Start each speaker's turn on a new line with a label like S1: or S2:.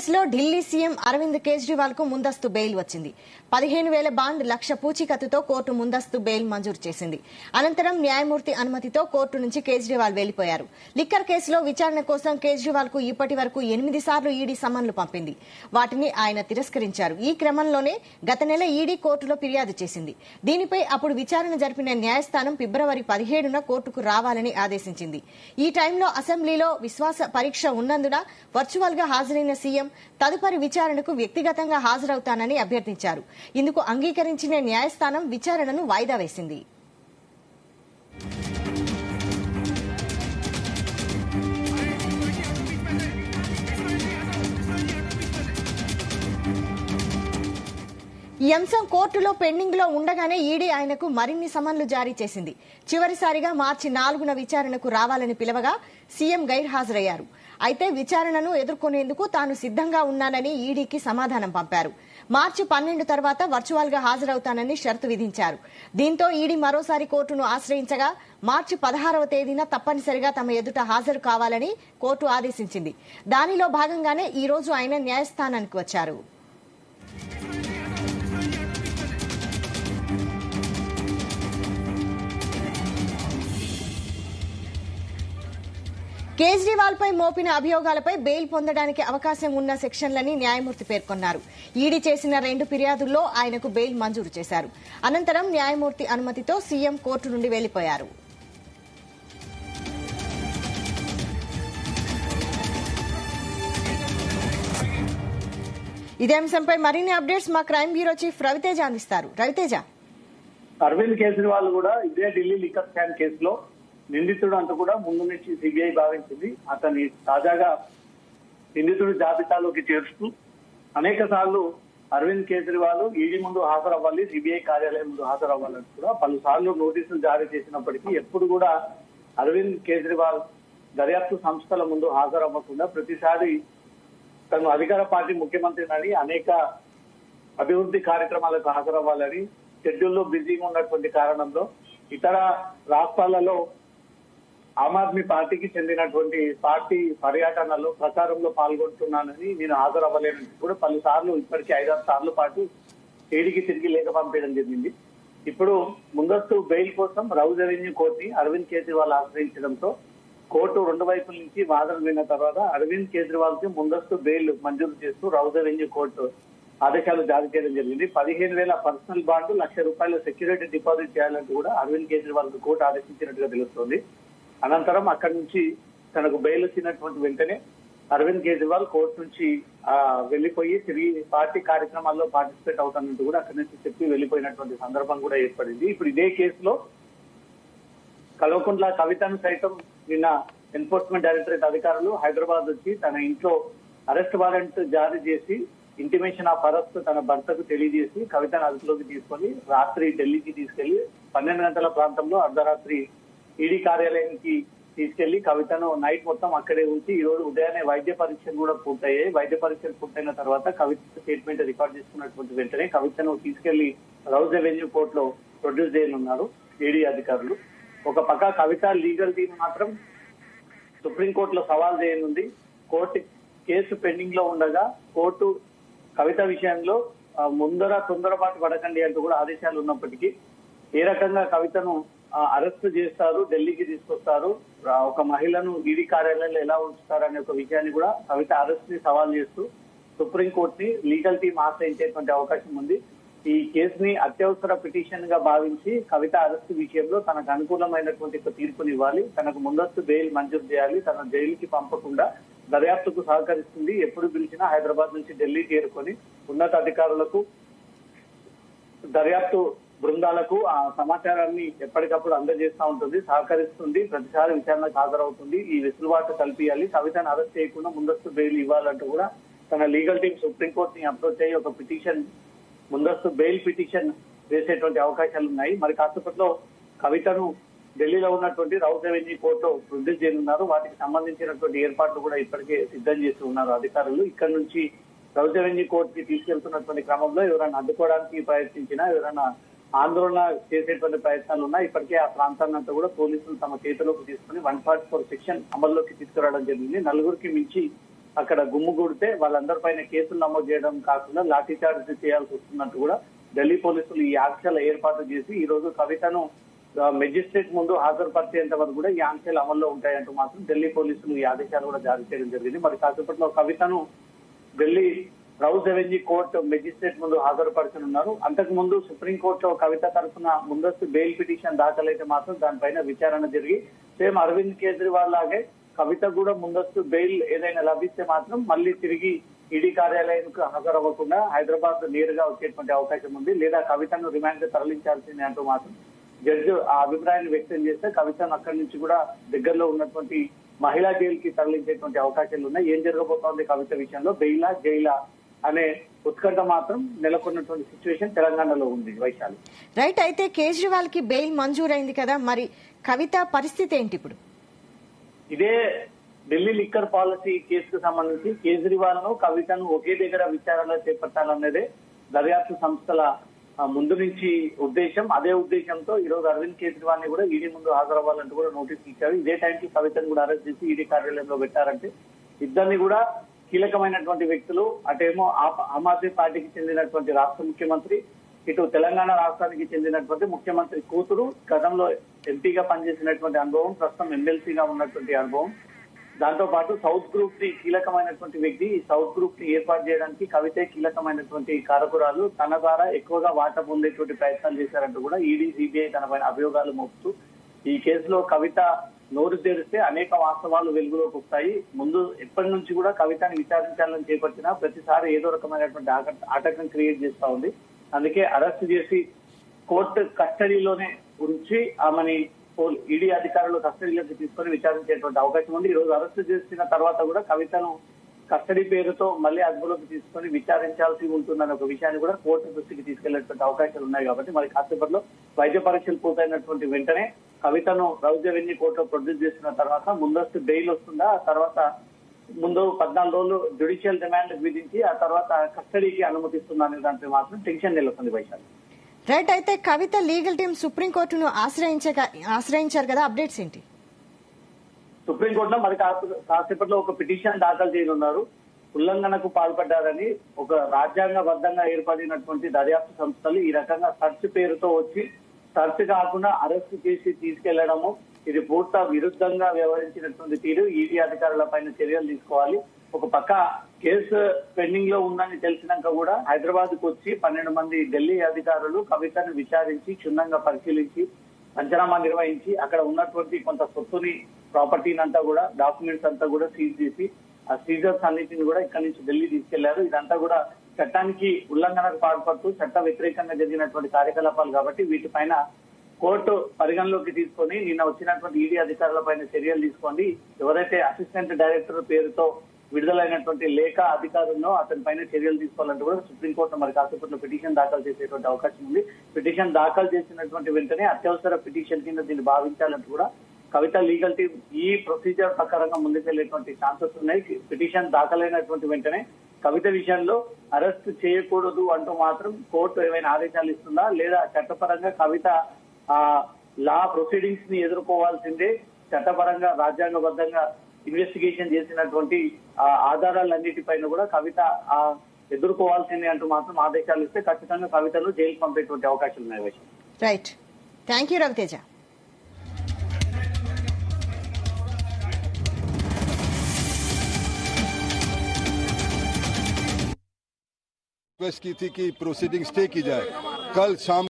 S1: కేసులో ఢిల్లీ సీఎం అరవింద్ కేజ్రీవాల్ కు ముందస్తు బెయిల్ వచ్చింది. 15,000 బాండ్ 1,00,000 పూచీకత్తుతో కోర్టు ముందస్తు బెయిల్ మంజూరు చేసింది. అనంతరం న్యాయమూర్తి అనుమతితో కోర్టు నుంచి కేజ్రీవాల్ వెళ్లిపోయారు. లిక్కర్ కేసులో విచారణ కోసం కేజ్రీవాల్ కు ఇప్పటి వరకు 8 సార్లు ఈడీ సమన్లు పంపింది. వాటిని ఆయన తిరస్కరించారు. ఈ క్రమంలోనే గత నెల ఈడీ కోర్టులో ఫిర్యాదు చేసింది. దీనిపై అప్పుడు విచారణ జరిపిన న్యాయస్థానం ఫిబ్రవరి 17న కోర్టుకు రావాలని ఆదేశించింది. ఈ టైంలో అసెంబ్లీలో విశ్వాస పరీక్ష ఉన్నందున వర్చువల్ గా హాజరైన సీఎం తదుపరి విచారణకు వ్యక్తిగతంగా హాజరవుతానని అభ్యర్థించారు. ఇందుకు అంగీకరించిన న్యాయస్థానం విచారణను వాయిదా వేసింది. ఈ అంశం కోర్టులో పెండింగ్ లో ఉండగానే ఈడీ ఆయనకు మరిన్ని సమన్లు జారీ చేసింది. చివరిసారిగా మార్చి 4న విచారణకు రావాలని పిలవగా సీఎం గైర్హాజరయ్యారు. అయితే విచారణను ఎదుర్కొనేందుకు తాను సిద్దంగా ఉన్నానని ఈడీకి సమాధానం పంపారు. మార్చి 12 తర్వాత వర్చువల్ గా హాజరవుతానని షరతు విధించారు. దీంతో ఈడీ మరోసారి కోర్టును ఆశ్రయించగా మార్చి 16వ తేదీన తప్పనిసరిగా తమ ఎదుట హాజరు కావాలని కోర్టు ఆదేశించింది. దానిలో భాగంగానే ఈ రోజు ఆయన న్యాయస్థానానికి వచ్చారు. కేజ్రీవాల్ పై మోపిన అభియోగాలపై బెయిల్ పొందడానికి అవకాశం ఉన్న సెక్షన్లని న్యాయమూర్తి పేర్కొన్నారు. ఈడీ చేసిన 2 ఫిర్యాదుల్లో ఆయనకు బెయిల్ మంజూరు చేశారు. అనంతరం న్యాయమూర్తి అనుమతితో సీఎం కోర్టు నుండి వెళ్లిపోయారు. ఇదే అంశంపై మరిన్ని అప్డేట్స్ మా క్రైమ్ బ్యూరో చీఫ్ రవితేజ అందిస్తారు. రవితేజ,
S2: అరవింద్ కేజ్రీవాల్ కూడా ఇదే ఢిల్లీ లిక్కర్ స్కామ్ కేసులో నిందితుడు అంటూ కూడా ముందు నుంచి సిబిఐ భావించింది. అతన్ని తాజాగా నిందితుడి జాబితాలోకి చేరుస్తూ అనేక సార్లు అరవింద్ కేజ్రీవాల్ ఈడీ ముందు హాజరవ్వాలి, సిబిఐ కార్యాలయం ముందు హాజరవ్వాలని కూడా పలుసార్లు నోటీసులు జారీ చేసినప్పటికీ ఎప్పుడు కూడా అరవింద్ కేజ్రీవాల్ దర్యాప్తు సంస్థల ముందు హాజరవ్వకుండా ప్రతిసారి తను అధికార పార్టీ ముఖ్యమంత్రినని అనేక అభివృద్ధి కార్యక్రమాలకు హాజరవ్వాలని షెడ్యూల్లో బిజీగా ఉన్నటువంటి కారణంలో ఇతర రాష్ట్రాలలో ఆమ్ ఆద్మీ పార్టీకి చెందినటువంటి పార్టీ పర్యటనలో ప్రచారంలో పాల్గొంటున్నానని నేను హాజరవ్వలేనని కూడా పలుసార్లు ఇప్పటికీ 5-6 సార్లు పాటు ఈడీకి తిరిగి లేఖ పంపించడం జరిగింది. ఇప్పుడు ముందస్తు బెయిల్ కోసం రౌజ్ అవెన్యూ కోర్టుని అరవింద్ కేజ్రీవాల్ ఆశ్రయించడంతో కోర్టు 2 వైపుల నుంచి వాదన విన్న తర్వాత అరవింద్ కేజ్రీవాల్ కి ముందస్తు బెయిల్ మంజూరు చేస్తూ రౌజ్ అవెన్యూ కోర్టు ఆదేశాలు జారీ చేయడం జరిగింది. 15,000 పర్సనల్ బాండ్ 1,00,000 రూపాయలు సెక్యూరిటీ డిపాజిట్ చేయాలంటూ కూడా అరవింద్ కేజ్రీవాల్ కు కోర్టు ఆదేశించినట్టుగా తెలుస్తోంది. అనంతరం అక్కడి నుంచి తనకు బెయిల్ వచ్చినటువంటి వెంటనే అరవింద్ కేజ్రీవాల్ కోర్టు నుంచి వెళ్లిపోయి తిరిగి పార్టీ కార్యక్రమాల్లో పార్టిసిపేట్ అవుతానంటూ కూడా అక్కడి నుంచి చెప్పి వెళ్లిపోయినటువంటి సందర్భం కూడా ఏర్పడింది. ఇప్పుడు ఇదే కేసులో కల్వకుంట్ల కవితను సైతం నిన్న ఎన్ఫోర్స్మెంట్ డైరెక్టరేట్ అధికారులు హైదరాబాద్ వచ్చి తన ఇంట్లో అరెస్ట్ వారెంట్ జారీ చేసి ఇంటిమేషన్ ఆఫ్ అరెస్ట్ తన భర్తకు తెలియజేసి కవితను అదుపులోకి తీసుకొని రాత్రి ఢిల్లీకి తీసుకెళ్లి 12 గంటల ప్రాంతంలో అర్ధరాత్రి ఈడీ కార్యాలయానికి తీసుకెళ్లి కవితను నైట్ మొత్తం అక్కడే ఉంచి ఈ రోజు ఉదయాన్నే వైద్య పరీక్షలు కూడా పూర్తయ్యాయి. వైద్య పరీక్షలు పూర్తయిన తర్వాత కవిత స్టేట్మెంట్ రికార్డ్ చేసుకున్నటువంటి వెంటనే కవితను తీసుకెళ్లి రౌజ్ అవెన్యూ కోర్టులో ప్రొడ్యూస్ చేయనున్నారు ఈడీ అధికారులు. ఒక పక్క కవిత లీగల్ టీం మాత్రం సుప్రీంకోర్టులో సవాల్ చేయనుంది. కోర్టు కేసు పెండింగ్ లో ఉండగా కోర్టు కవిత విషయంలో తొందరపాటు పడకండి అంటూ కూడా ఆదేశాలు ఉన్నప్పటికీ ఏ రకంగా కవితను అరెస్ట్ చేస్తారు, ఢిల్లీకి తీసుకొస్తారు, ఒక మహిళను ఈడీ కార్యాలయంలో ఎలా ఉంచుతారు అనే ఒక విషయాన్ని కూడా కవిత అరెస్ట్ ని సవాల్ చేస్తూ సుప్రీంకోర్టుని లీగల్ టీం ఆశ్రయించేటువంటి అవకాశం ఉంది. ఈ కేసుని అత్యవసర పిటిషన్ గా భావించి కవిత అరెస్ట్ విషయంలో తనకు అనుకూలమైనటువంటి ఒక తీర్పునివ్వాలి, తనకు ముందస్తు బెయిల్ మంజూరు చేయాలి, తన జైలుకి పంపకుండా దర్యాప్తుకు సహకరిస్తుంది. ఎప్పుడు పిలిచినా హైదరాబాద్ నుంచి ఢిల్లీ చేరుకొని ఉన్నత అధికారులకు దర్యాప్తు బృందాలకు ఆ సమాచారాన్ని ఎప్పటికప్పుడు అందజేస్తూ ఉంటుంది, సహకరిస్తుంది, ప్రతిసారి విచారణకు హాజరవుతుంది. ఈ వెసులుబాటు కల్పించాలి, కవితను అరెస్ట్ చేయకుండా ముందస్తు బెయిల్ ఇవ్వాలంటూ కూడా తన లీగల్ టీం సుప్రీంకోర్టుని అప్రోచ్ అయ్యి ఒక పిటిషన్ ముందస్తు బెయిల్ పిటిషన్ వేసేటువంటి అవకాశాలు ఉన్నాయి. మరి కాసేపట్లో కవితను ఢిల్లీలో ఉన్నటువంటి రౌజ్ అవెన్యూ కోర్టులో ప్రొడ్యూస్ చేయనున్నారు. వాటికి సంబంధించినటువంటి ఏర్పాట్లు కూడా ఇప్పటికే సిద్ధం చేసి ఉన్నారు అధికారులు. ఇక్కడ నుంచి రౌజ్ అవెన్యూ కోర్టుకి తీసుకెళ్తున్నటువంటి క్రమంలో ఎవరైనా అడ్డుకోవడానికి ప్రయత్నించినా, ఎవరైనా ఆందోళన చేసేటువంటి ప్రయత్నాలు ఉన్నాయి. ఇప్పటికే ఆ ప్రాంతాన్ని అంతా కూడా పోలీసులు తమ చేతిలోకి తీసుకుని 144 సెక్షన్ అమల్లోకి తీసుకురావడం జరిగింది. 4కి మించి అక్కడ గుమ్ముగూడితే వాళ్ళందరిపైన కేసులు నమోదు చేయడం కాకుండా లాఠీ చార్జ్ చేయాల్సి వస్తున్నట్టు కూడా ఢిల్లీ పోలీసులు ఈ ఆంక్షల ఏర్పాటు చేసి ఈ రోజు కవితను మెజిస్ట్రేట్ ముందు హాజరుపరిచేంత వరకు కూడా ఈ ఆంక్షలు అమల్లో ఉంటాయంటూ మాత్రం ఢిల్లీ పోలీసులు ఈ ఆదేశాలు కూడా జారీ చేయడం జరిగింది. మరి కాసేపట్లో కవితను Delhi Rouse Avenue court magistrate ముందు హాజరుపరచనున్నారు. అంతకు ముందు సుప్రీంకోర్టులో కవిత తరఫున ముందస్తు బెయిల్ పిటిషన్ దాఖలైతే మాత్రం దానిపైన విచారణ జరిగి సేమ్ అరవింద్ కేజ్రీవాల్ లాగే కవిత కూడా ముందస్తు బెయిల్ ఏదైనా లభిస్తే మాత్రం మళ్ళీ తిరిగి ఈడీ కార్యాలయానికి హాజరవ్వకుండా హైదరాబాద్ నేరుగా వచ్చేటువంటి అవకాశం ఉంది. లేదా కవితను రిమాండ్ తరలించాల్సిందే అంటూ మాత్రం జడ్జి ఆ అభిప్రాయాన్ని వ్యక్తం చేస్తే కవితను అక్కడి నుంచి కూడా దగ్గరలో ఉన్నటువంటి మహిళా జైలుకి తరలించేటువంటి అవకాశాలు ఉన్నాయి. ఏం జరగబోతోంది కవిత విషయంలో, బెయిలా జైలా అనే ఉత్కంఠ మాత్రం నెలకొన్నటువంటి సిచ్యువేషన్ తెలంగాణలో ఉంది. వైశాలి
S1: రైట్. అయితే కేజ్రీవాల్ కి బెయిల్ మంజూరైంది కదా, మరి కవిత పరిస్థితి ఏంటి ఇప్పుడు?
S2: ఇదే ఢిల్లీ లిక్కర్ పాలసీ కేసుకు సంబంధించి కేజ్రీవాల్ ను కవితను ఒకే దగ్గర విచారణ చేపట్టాలన్నదే దర్యాప్తు సంస్థల ముందు నుంచి ఉద్దేశం. అదే ఉద్దేశంతో ఈ రోజు అరవింద్ కేజ్రీవాల్ ని కూడా ఈడీ ముందు హాజరవ్వాలంటూ కూడా నోటీసులు ఇచ్చారు. ఇదే టైంకి కవితను కూడా అరెస్ట్ చేసి ఈడీ కార్యాలయంలో పెట్టారంటే ఇద్దరిని కూడా కీలకమైనటువంటి వ్యక్తులు, అటేమో ఆమ్ ఆద్మీ పార్టీకి చెందినటువంటి రాష్ట్ర ముఖ్యమంత్రి, ఇటు తెలంగాణ రాష్ట్రానికి చెందినటువంటి ముఖ్యమంత్రి కూతురు, గతంలో ఎంపీగా పనిచేసినటువంటి అనుభవం, ప్రస్తుతం ఎమ్మెల్సీగా ఉన్నటువంటి అనుభవం, దాంతో పాటు సౌత్ గ్రూప్ ని కీలకమైనటువంటి వ్యక్తి. ఈ సౌత్ గ్రూప్ ని ఏర్పాటు చేయడానికి కవితే కీలకమైనటువంటి కారకురాలు. తన ద్వారా ఎక్కువగా వాటా పొందేటువంటి ప్రయత్నాలు చేశారంటూ కూడా ఈడీ సిబిఐ తన పైన అభియోగాలు మోపుతూ ఈ కేసులో కవిత నోరు తెరిస్తే అనేక వాస్తవాలు వెలుగులోకి వస్తాయి. ముందు ఎప్పటి నుంచి కూడా కవితని విచారించాలని చేపట్టినా ప్రతిసారి ఏదో రకమైనటువంటి ఆటంకం క్రియేట్ చేస్తా ఉంది. అందుకే అరెస్ట్ చేసి కోర్టు కస్టడీలోనే ఉంచి ఆమెని ఈడీ అధికారులు కస్టడీలోకి తీసుకొని విచారించేటువంటి అవకాశం ఉంది. ఈ రోజు అరెస్ట్ చేసిన తర్వాత కూడా కవితను కస్టడీ పేరుతో మళ్ళీ అదుపులోకి తీసుకొని విచారించాల్సి ఉంటుందనే ఒక విషయాన్ని కూడా కోర్టు దృష్టికి తీసుకెళ్లేటువంటి అవకాశాలు ఉన్నాయి. కాబట్టి మరి కాసేపట్లో వైద్య పరీక్షలు పూర్తయినటువంటి వెంటనే కవితను రౌజ్ అవెన్యూ కోర్టులో ప్రొడ్యూస్ చేసిన తర్వాత ముందస్తు బెయిల్ వస్తుందా, ఆ తర్వాత ముందు 14 రోజులు జ్యుడిషియల్ రిమాండ్ విధించి ఆ తర్వాత కస్టడీకి అనుమతిస్తుందా అనే దాంట్లో మాత్రం టెన్షన్ నెలకొంది. వైశాలి
S1: రైట్. అయితే కవిత లీగల్ టీం సుప్రీంకోర్టును ఆశ్రయించారు కదా, అప్డేట్స్ ఏంటి?
S2: సుప్రీంకోర్టులో మరి కాసేపట్లో ఒక పిటిషన్ దాఖలు చేయనున్నారు. ఉల్లంఘనకు పాల్పడ్డారని ఒక రాజ్యాంగబద్ధంగా ఏర్పడినటువంటి దర్యాప్తు సంస్థలు ఈ రకంగా సర్చ్ పేరుతో వచ్చి సర్చ్ కాకుండా అరెస్ట్ చేసి తీసుకెళ్లడము, ఇది పూర్త విరుద్ధంగా వ్యవహరించినటువంటి తీరు. ఈడీ అధికారుల పైన చర్యలు తీసుకోవాలి. ఒక పక్క కేసు పెండింగ్ లో ఉందని తెలిసినాక కూడా హైదరాబాద్ కు వచ్చి 12 మంది ఢిల్లీ అధికారులు కవితను విచారించి క్షుణ్ణంగా పరిశీలించి పంచనామా నిర్వహించి అక్కడ ఉన్నటువంటి కొంత సొత్తుని, ప్రాపర్టీని అంతా కూడా, డాక్యుమెంట్స్ అంతా కూడా సీజ్ చేసి ఆ సీజర్స్ అన్నింటిని కూడా ఇక్కడి నుంచి ఢిల్లీ తీసుకెళ్లారు. ఇదంతా కూడా చట్టానికి ఉల్లంఘనకు పాల్పడుతూ చట్ట వ్యతిరేకంగా జరిగినటువంటి కార్యకలాపాలు కాబట్టి వీటిపైన కోర్టు పరిగణలోకి తీసుకొని నిన్న వచ్చినటువంటి ఈడీ అధికారుల పైన చర్యలు తీసుకోండి. ఎవరైతే అసిస్టెంట్ డైరెక్టర్ పేరుతో విడుదలైనటువంటి లేఖ అధికారులను అతని పైన చర్యలు తీసుకోవాలంటూ కూడా సుప్రీంకోర్టు మరి కాసేపట్లో పిటిషన్ దాఖలు చేసేటువంటి అవకాశం ఉంది. పిటిషన్ దాఖలు చేసినటువంటి వెంటనే అత్యవసర పిటిషన్ కింద దీన్ని భావించాలంటూ కూడా కవిత లీగల్ టీం ఈ ప్రొసీజర్ ప్రకారంగా ముందుకెళ్లేటువంటి ఛాన్సెస్ ఉన్నాయి. పిటిషన్ దాఖలైనటువంటి వెంటనే కవిత విషయంలో అరెస్ట్ చేయకూడదు అంటూ మాత్రం కోర్టు ఏమైనా ఆదేశాలు ఇస్తుందా, లేదా చట్టపరంగా కవిత లా ప్రొసీడింగ్స్ ని ఎదుర్కోవాల్సిందే, చట్టపరంగా రాజ్యాంగబద్ధంగా ఇన్వెస్టిగేషన్ చేసినటువంటి ఆధారాలన్నిటిపైన కూడా కవిత ఎదుర్కోవాల్సిందే అంటూ మాత్రం ఆదేశాలు ఇస్తే ఖచ్చితంగా కవితను జైలుకు పంపేటువంటి అవకాశాలు ఉన్నాయి.
S1: Right. Thank you Raviteja.
S3: Request की थी कि प्रोसीडिंग स्टे की जाए। कल शाम